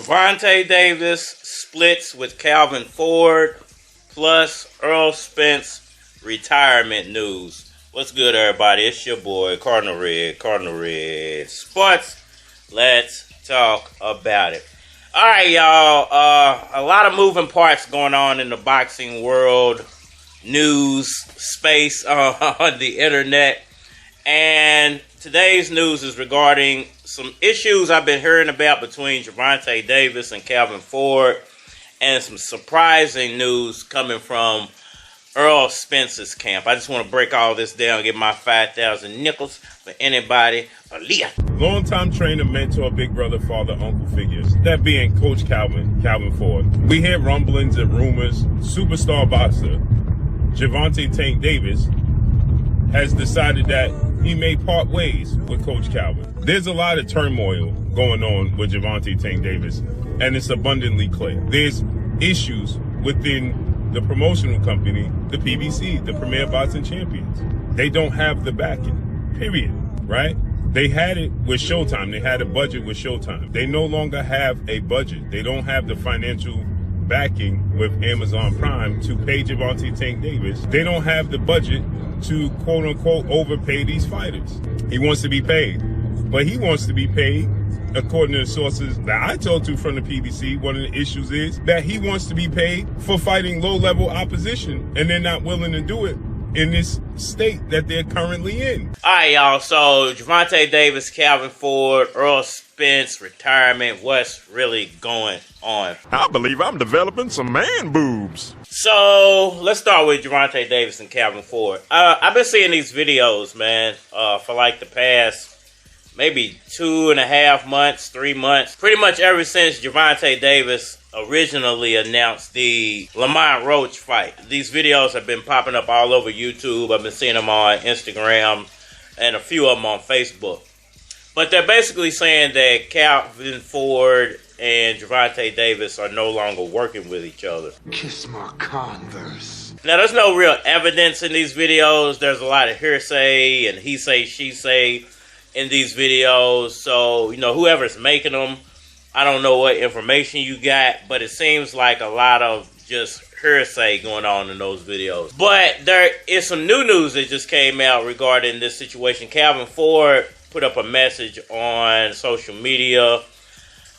Gervonta Davis splits with Calvin Ford, plus Errol Spence retirement news. What's good, everybody? It's your boy, Cardinal Red Sports. Let's talk about it. All right, y'all. A lot of moving parts going on in the boxing world, news space on the internet. And today's news is regarding some issues I've been hearing about between Gervonta Davis and Calvin Ford, and some surprising news coming from Errol Spence's camp. I just want to break all this down, get my 5,000 nickels for anybody. Long-time trainer, mentor, big brother, father, uncle figures. That being Coach Calvin Ford. We hear rumblings and rumors. Superstar boxer Gervonta Tank Davis has decided that he may part ways with Coach Calvin. There's a lot of turmoil going on with Gervonta Tank Davis, and it's abundantly clear. There's issues within the promotional company, the PBC, the Premier Boxing Champions. They don't have the backing, period, right? They had it with Showtime. They had a budget with Showtime. They no longer have a budget. They don't have the financial backing with Amazon Prime to pay Gervonta Tank Davis. They don't have the budget to quote-unquote overpay these fighters. He wants to be paid, but he wants to be paid according to the sources that I talked to from the PBC. One of the issues is that he wants to be paid for fighting low-level opposition, and they're not willing to do it in this state that they're currently in. All right, y'all. So Gervonta Davis, Calvin Ford, Errol Spence retirement. What's really going on? I believe I'm developing some man boobs. So let's start with Gervonta Davis and Calvin Ford. I've been seeing these videos, man, for like the past maybe 2.5 months, 3 months. Pretty much ever since Gervonta Davis originally announced the Lamont Roach fight. These videos have been popping up all over YouTube. I've been seeing them on Instagram and a few of them on Facebook. But they're basically saying that Calvin Ford and Gervonta Davis are no longer working with each other. Kiss my Converse. Now, there's no real evidence in these videos. There's a lot of hearsay and he say, she say in these videos. So, whoever's making them, I don't know what information you got, but it seems like a lot of just hearsay going on in those videos. But there is some new news that just came out regarding this situation. Calvin Ford put up a message on social media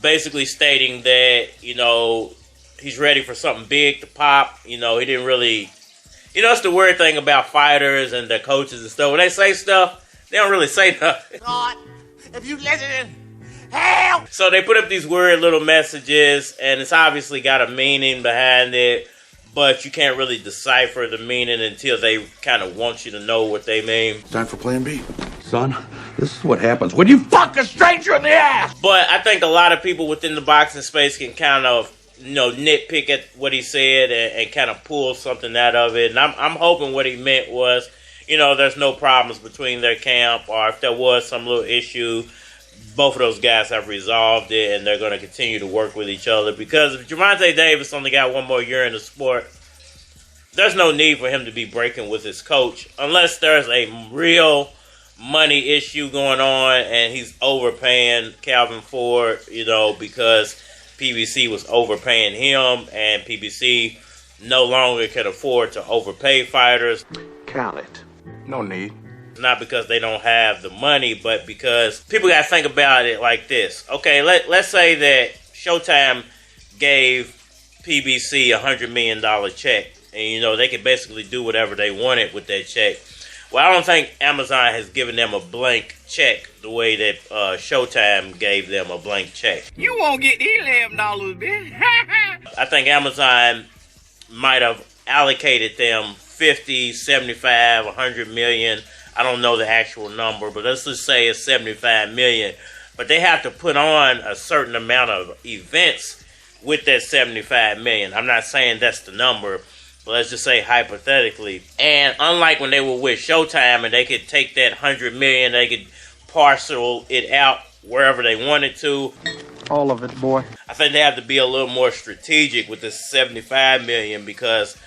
basically stating that, he's ready for something big to pop. He didn't really... it's the weird thing about fighters and their coaches and stuff. When they say stuff, they don't really say nothing. God, if you listen, help! So they put up these weird little messages, and it's obviously got a meaning behind it, but you can't really decipher the meaning until they kind of want you to know what they mean. Time for plan B. Son, this is what happens when you fuck a stranger in the ass! But I think a lot of people within the boxing space can kind of, nitpick at what he said and kind of pull something out of it. And I'm hoping what he meant was, there's no problems between their camp, or if there was some little issue, both of those guys have resolved it and they're going to continue to work with each other. Because if Gervonta Davis only got one more year in the sport, there's no need for him to be breaking with his coach unless there's a real money issue going on and he's overpaying Calvin Ford, because PBC was overpaying him and PBC no longer can afford to overpay fighters. Count it. No need. Not because they don't have the money, but because people got to think about it like this. Okay, let's say that Showtime gave PBC $100 million check, and they could basically do whatever they wanted with that check. Well, I don't think Amazon has given them a blank check the way that Showtime gave them a blank check. You won't get these $11, bitch. I think Amazon might have allocated them 50, 75, 100 million. I don't know the actual number, but let's just say it's 75 million. But they have to put on a certain amount of events with that 75 million. I'm not saying that's the number, but let's just say hypothetically. And unlike when they were with Showtime and they could take that 100 million, they could parcel it out wherever they wanted to. All of it, boy. I think they have to be a little more strategic with this 75 million because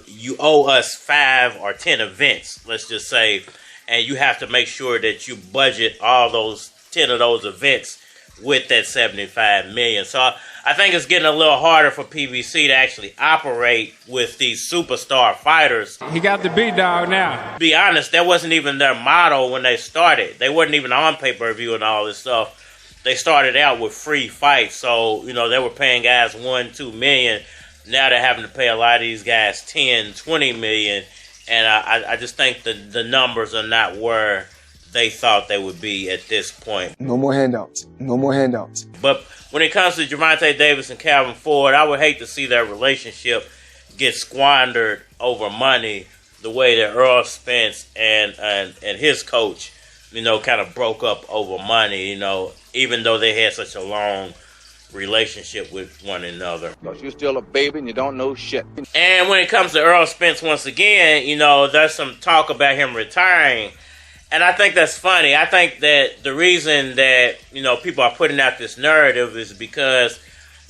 you owe us 5 or 10 events, let's just say, and you have to make sure that you budget all those 10 of those events with that $75 million. So I think it's getting a little harder for PBC to actually operate with these superstar fighters. He got the big dog now. To be honest, that wasn't even their motto when they started. They weren't even on pay-per-view and all this stuff. They started out with free fights. So, they were paying guys $1-2 million. Now they're having to pay a lot of these guys $10-20 million. And I just think the numbers are not where they thought they would be at this point. No more handouts. No more handouts. But when it comes to Gervonta Davis and Calvin Ford, I would hate to see their relationship get squandered over money the way that Errol Spence and his coach, kind of broke up over money, even though they had such a long relationship with one another. Because you're still a baby and you don't know shit. And when it comes to Errol Spence, once again, there's some talk about him retiring. And I think that's funny. I think that the reason that, people are putting out this narrative is because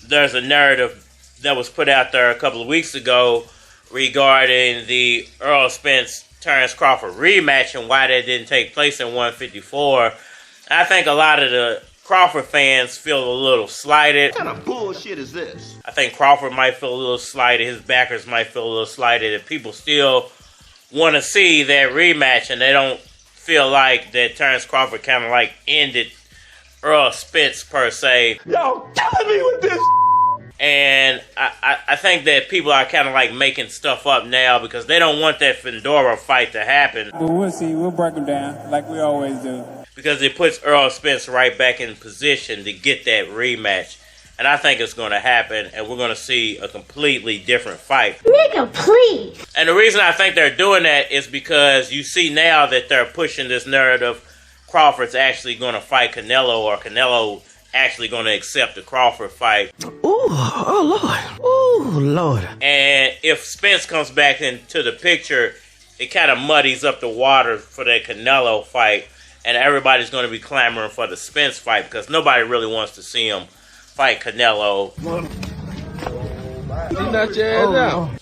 there's a narrative that was put out there a couple of weeks ago regarding the Errol Spence Terrence Crawford rematch and why that didn't take place in 154. I think a lot of the Crawford fans feel a little slighted. What kind of bullshit is this? I think Crawford might feel a little slighted. His backers might feel a little slighted. If people still want to see that rematch and they don't feel like that Terrence Crawford kind of like ended Errol Spence per se. Y'all killing me with this. And I think that people are kind of like making stuff up now because they don't want that Fedora fight to happen. But we'll see. We'll break them down like we always do. Because it puts Errol Spence right back in position to get that rematch. And I think it's going to happen, and we're going to see a completely different fight. Nigga, please. And the reason I think they're doing that is because you see now that they're pushing this narrative Crawford's actually going to fight Canelo, or Canelo actually going to accept the Crawford fight. Ooh, oh Lord. Ooh, Lord. And if Spence comes back into the picture, it kind of muddies up the water for that Canelo fight, and everybody's going to be clamoring for the Spence fight because nobody really wants to see him fight Canelo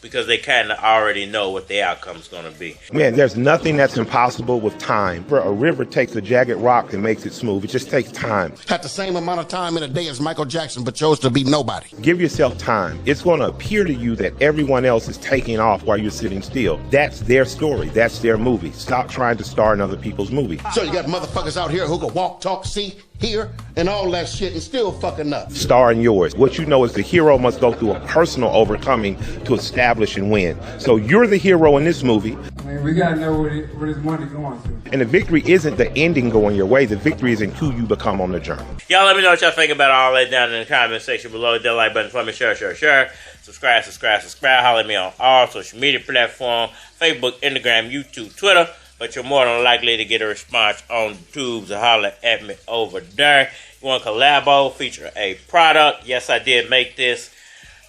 because they kind of already know what the outcome's going to be. Man, there's nothing that's impossible with time. A river takes a jagged rock and makes it smooth. It just takes time. Had the same amount of time in a day as Michael Jackson, but chose to be nobody. Give yourself time. It's going to appear to you that everyone else is taking off while you're sitting still. That's their story. That's their movie. Stop trying to star in other people's movies. So you got motherfuckers out here who can walk, talk, see, hear, and all that shit and still fucking up. Star in yours. What you know is the hero must go through a personal overcoming to establish and win. So you're the hero in this movie. I mean, we gotta know where this money going to. And the victory isn't the ending going your way. The victory is in who you become on the journey. Y'all let me know what y'all think about all that down in the comment section below. Hit that like button for me. Share. Subscribe. Holler at me on all social media platforms. Facebook, Instagram, YouTube, Twitter. But you're more than likely to get a response on the tubes or holler at me over there. You want to collabo, feature a product. Yes, I did make this.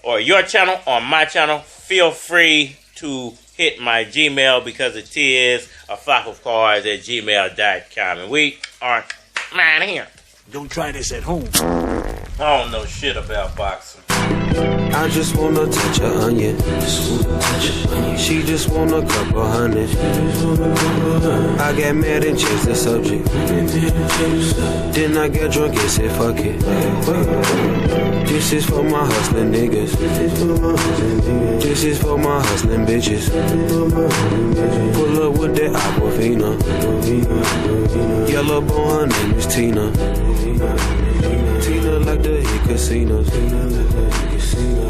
Or your channel or my channel. Feel free to hit my Gmail because it is a flock of cards at gmail.com. And we aren't mad here. Don't try this at home. I don't know shit about boxing. I just wanna touch a onion. She just want a couple hundred. I got mad and changed the subject. Then I got drunk and said fuck it. This is for my hustling niggas. This is for my hustling bitches. Pull up with that Aquafina. Yellow bone, her name is Tina. Tina like the hit casinos.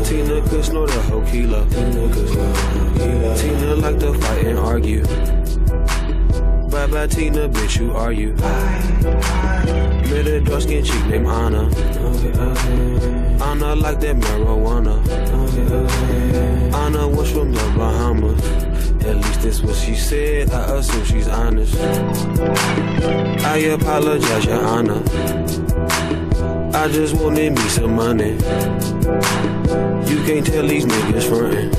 Tina could snort a whole kilo. Tina like to fight and argue. Bye bye Tina, bitch, you argue. Met a dark skin chick named Anna. Anna like that marijuana. Anna was from the Bahamas. At least that's what she said. I assume she's honest. I apologize, Your Honor. I just wanted me some money. You can't tell these niggas frontin'.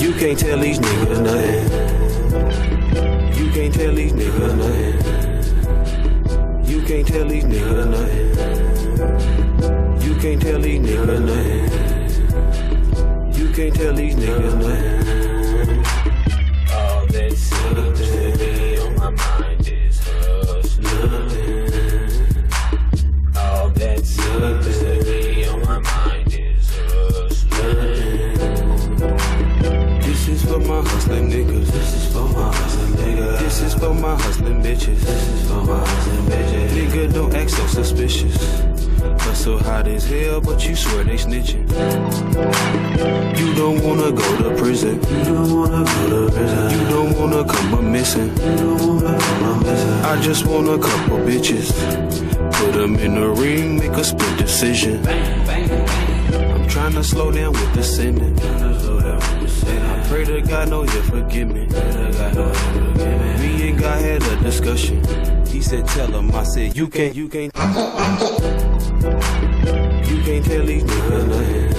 You can't tell these niggas nothing. You can't tell these niggas nothing. You can't tell these niggas nothing. You can't tell these niggas nothing. You can't tell these niggas nothing. All that seems to be on my mind is hustling. hustling niggas. This is for my hustling niggas. This is for my hustling bitches. This is for my hustling bitches. Nigga, don't act so suspicious. Hustle hot as hell, but you swear they snitching. You don't wanna go to prison. You don't wanna go to prison. You don't wanna come up missing. You don't wanna come up missing. I just want a couple bitches. Put them in the ring, make a split decision. Bang, bang, bang. I'm trying to slow down with the sending. I pray to God, no, he'll forgive me. Me and God had a discussion. He said, tell him. I said, you can't tell these niggas nothing.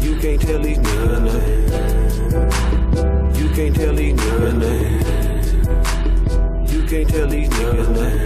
You can't tell these niggas nothing. You can't tell these niggas nothing. You can't tell these niggas nothing.